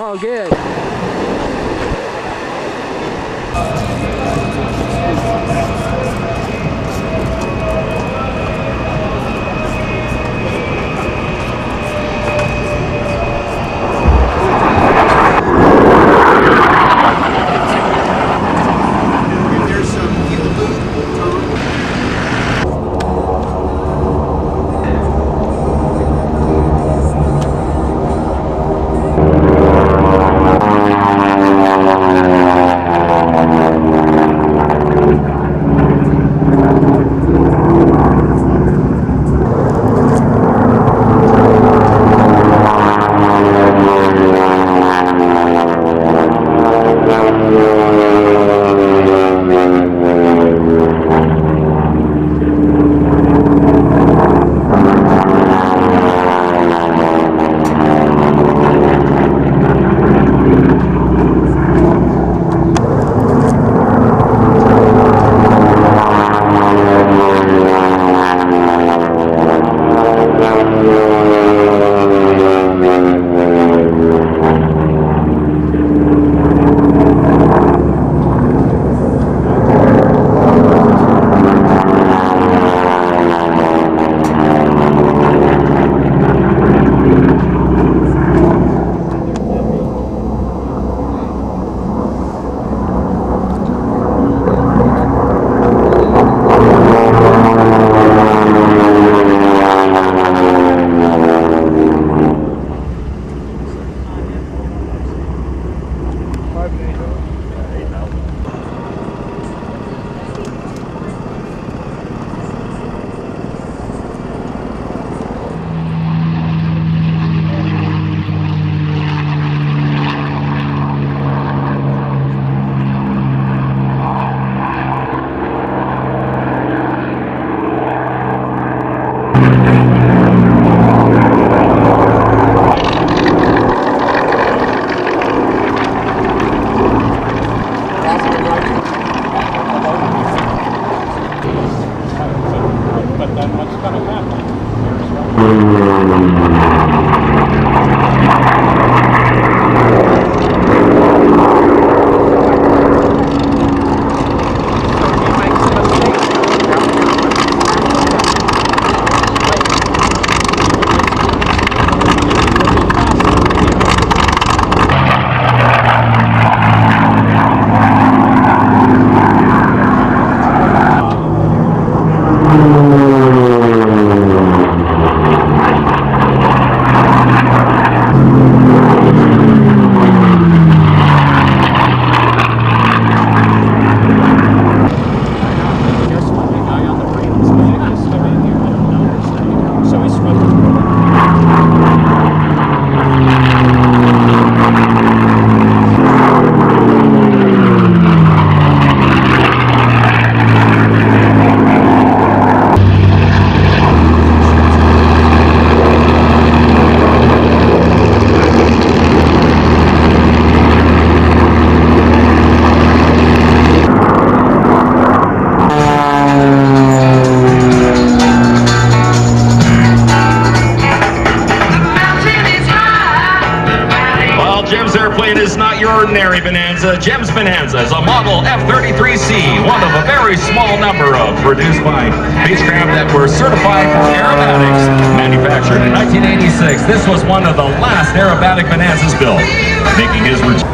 Oh, good. extraordinary bonanza, Jim's Bonanza, is a model F-33C, one of a very small number of produced by Beechcraft that were certified for aerobatics, manufactured in 1986. This was one of the last aerobatic bonanzas built, making his return.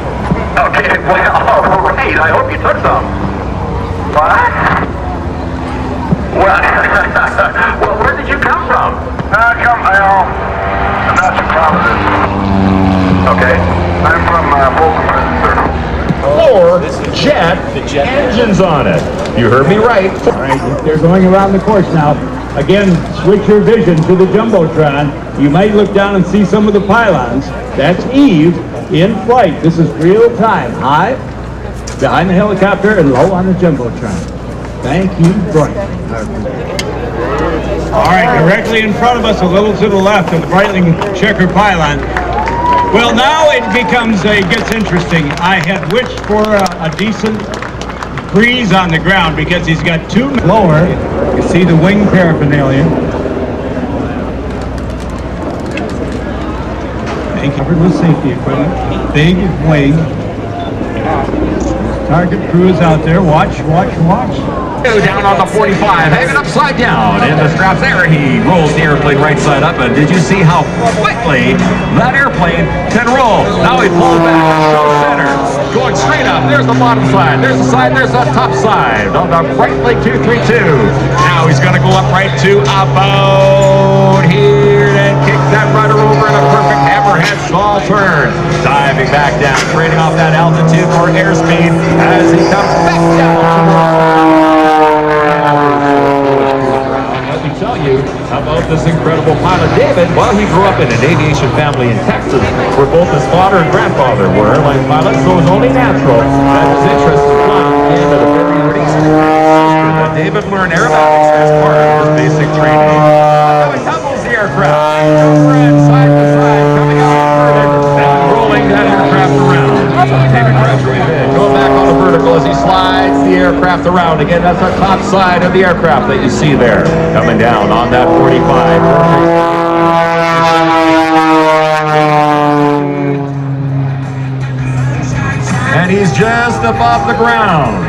Okay, well, great. I hope you took some. What? Well, well, where did you come from? I come from the National Provinces. Okay. I'm from Bolton, Minnesota. 4 jet engines on it. You heard me right. All right, they're going around the course now. Again, switch your vision to the Jumbotron. You might look down and see some of the pylons. That's Eve in flight. This is real time. High, behind the helicopter, and low on the Jumbotron. Thank you, Brian. All right, directly in front of us, a little to the left of the Breitling checker pylon. Well, now it gets interesting. I had wished for a decent breeze on the ground because he's got 2 lower. You see the wing paraphernalia. And covered with safety equipment. Big wing. Target crew is out there. Watch, watch, watch. Down on the 45, hanging upside down in the straps. There he rolls the airplane right side up, and did you see how quickly that airplane can roll? Now he pulls back and shows center, going straight up. There's the bottom side, there's the side, there's the top side on the Breitling 232. Now he's going to go up right to about here and kick that rudder over in a perfect hammerhead stall turn. Diving back down, trading off that altitude for airspeed as he comes back down. Let me tell you about this incredible pilot, David. Well, he grew up in an aviation family in Texas, where both his father and grandfather were airline pilots, so it was only natural that his interest in flying came at a very early stage. That David learned aerobatics as part of his basic training. Now he tumbles the aircraft over and side to side, coming out inverted and rolling that aircraft around. David graduated, going back on the vertical as he slides the aircraft around. Again, that's the top side of the aircraft that you see there, coming down on that 45. And he's just above the ground.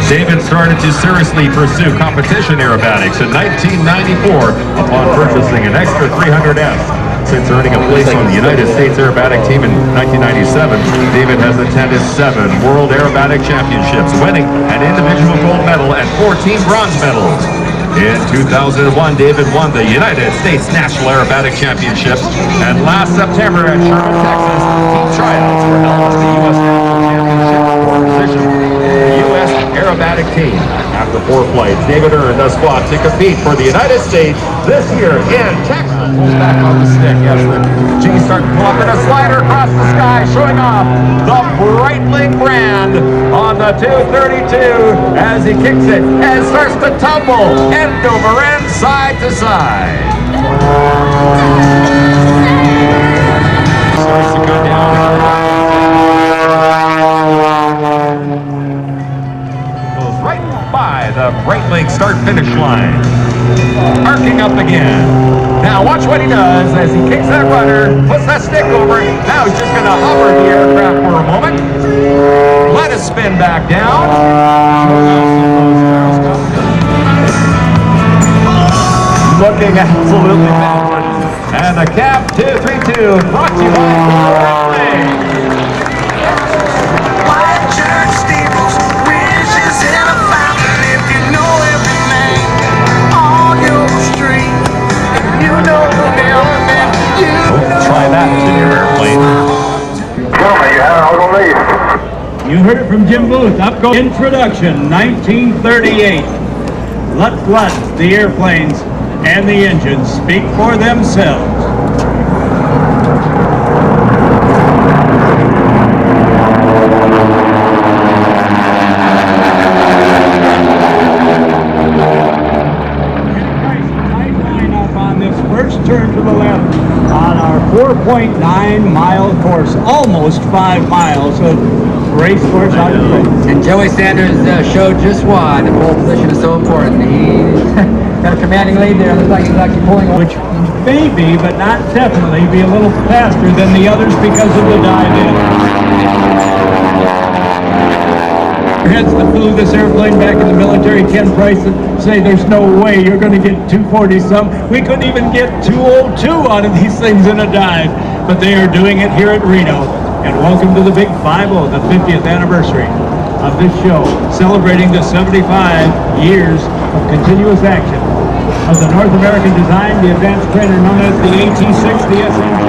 David started to seriously pursue competition aerobatics in 1994 upon purchasing an extra 300F. Since earning a place on the United States Aerobatic team in 1997, David has attended 7 World Aerobatic Championships, winning an individual gold medal and 14 bronze medals. In 2001, David won the United States National Aerobatic Championships, and last September at Sherman, Texas, team tryouts were held at the U.S. National Championship for position in the U.S. Aerobatic team. After 4 flights, David earned a spot to compete for the United States this year in Texas. Pulls back on the stick, yes, the G's start to pull up in a slider across the sky, showing off the Breitling brand on the 232 as he kicks it and starts to tumble end over end, side to side. Starts to go down. Goes right by the Breitling start-finish line. Arcing up again. Now watch what he does as he kicks that rudder, puts that stick over it. Now he's just going to hover the aircraft for a moment. Let it spin back down. Looking absolutely backward. And the Cap 232 brought to you by Breitling. White church steeples, wishes in a fountain. If you know every name on your street, if you know them, then you know. Try that in your airplane. You heard it from Jim Booth. Up goes introduction, 1938. Let the airplanes and the engines speak for themselves. Turn to the left on our 4.9-mile course, almost 5 miles of race course out of And Joey Sanders showed just why the pole position is so important. Got a commanding lead there. Looks like he's actually pulling one. Which may be, but not definitely, be a little faster than the others because of the dive in. Heads that flew this airplane back in the military, Ken Price, say there's no way you're going to get 240 some. We couldn't even get 202 out of these things in a dive, but they are doing it here at Reno. And welcome to the Big 5-0, the 50th anniversary of this show, celebrating the 75 years of continuous action of the North American design, the advanced trainer known as the AT-6, the SMG.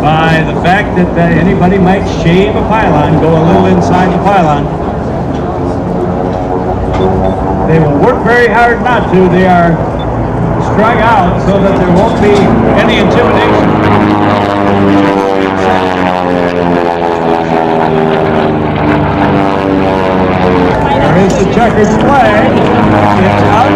By the fact that anybody might shave a pylon, go a little inside the pylon. They will work very hard not to. They are strung out so that there won't be any intimidation. There is the checkered flag. It's up.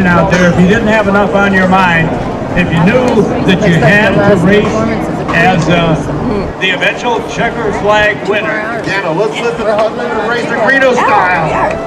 Out there, if you didn't have enough on your mind, if you knew that you had to race as the eventual checker flag winner. Daniel, let's listen to race the Reno style.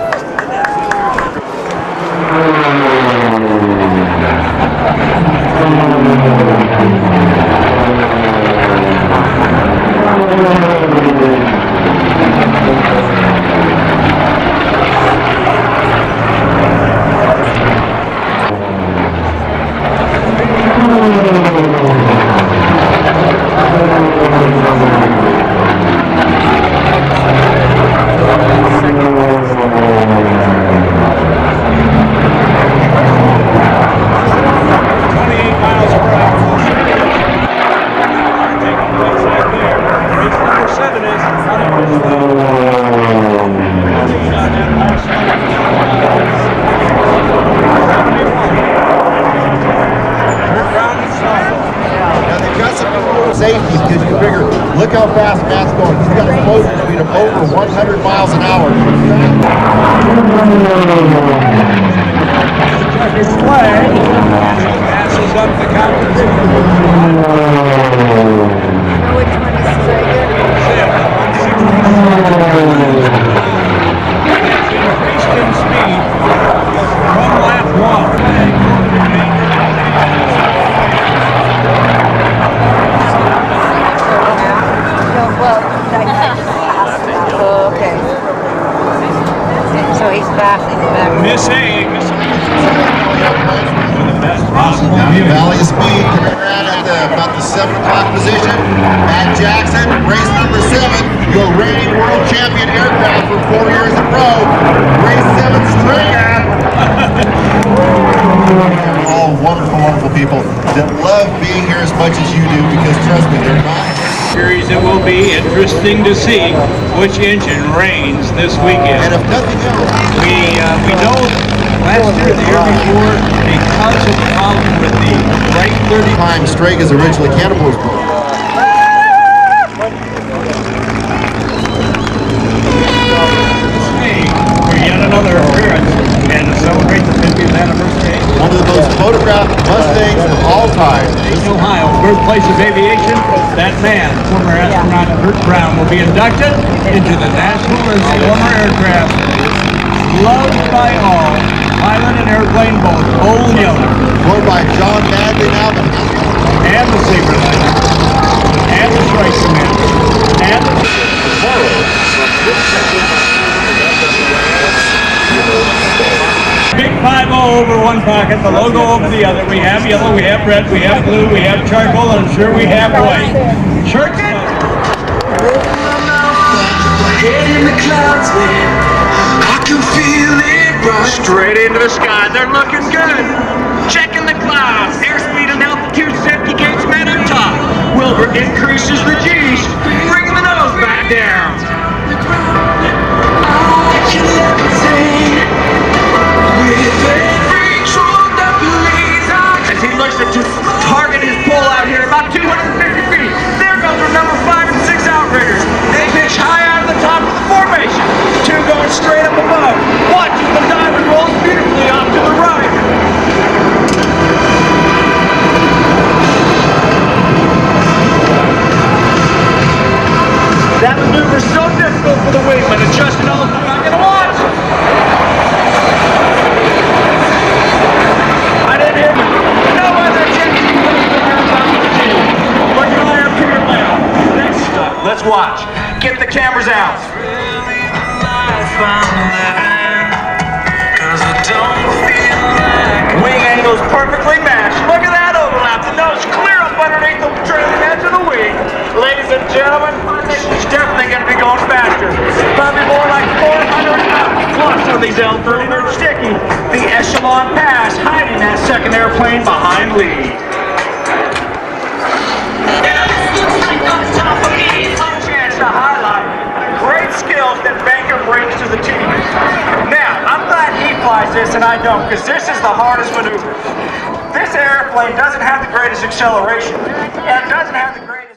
Safety, because you figure, look how fast Matt's going. He's got a closing speed of over 100 miles an hour. His flag passes up the competition. Which one is second? Increased in speed from lap 1. Oh, okay. So he's back in the back. Miss A. The best possible view. Valley of speed coming around at about the 7 o'clock position. Matt Jackson, race number 7, your reigning world champion aircraft for 4 years in a row. Race 7 stringer. All wonderful, wonderful people that love being here as much as you do, because trust me, they're not. Series, it will be interesting to see which engine reigns this weekend. And if nothing else, We know last year, the year before, because of the problem with the right 30 time Straga's originally Cannibals book. for yet another appearance and to celebrate the 50th anniversary. One of the most photographed Mustangs of all time. Dayton, Ohio, birthplace of aviation. That man, former astronaut Kurt Brown, will be inducted into the National as former aircraft. Loved by all, pilot and airplane both, old and young. Rode by John Madley Alvin. And the Saberliner. And the Strike Commander. And the Big 5-0 over 150. pocket, the logo over the other. We have yellow, we have red, we have blue, we have charcoal, and I'm sure we have white. Church Head in the clouds, man. I can feel it right. Straight into the sky, they're looking good. Checking the clouds, airspeed and altitude safety gates met up top. Wilbur increases the G's, bringing the nose back down. I can levitate with every truck that believes I As he looks to target his pull out here, about 250 feet. There goes our number 5 and 6 outriggers. They pitch high out of the top of the formation. Two going straight up above. Watches the diamond roll beautifully off to the right. That maneuver is so difficult for the wingman. Adjusting all the not gonna watch. I didn't hear me. No other chance. Look at my up to your left. Next stop. Let's watch. Get the cameras out. Wing angles perfectly matched. Look at that overlap. The nose clear up underneath the trailing edge of the wing. Ladies and gentlemen, it's definitely going to be going faster. Probably more like 400 plus with these L30. They're sticky. The echelon pass hiding that second airplane behind lead. Chance to highlight the great skills that Banker brings to the team. Now, I'm glad he flies this and I don't, because this is the hardest maneuver. This airplane doesn't have the greatest acceleration, and it doesn't have the greatest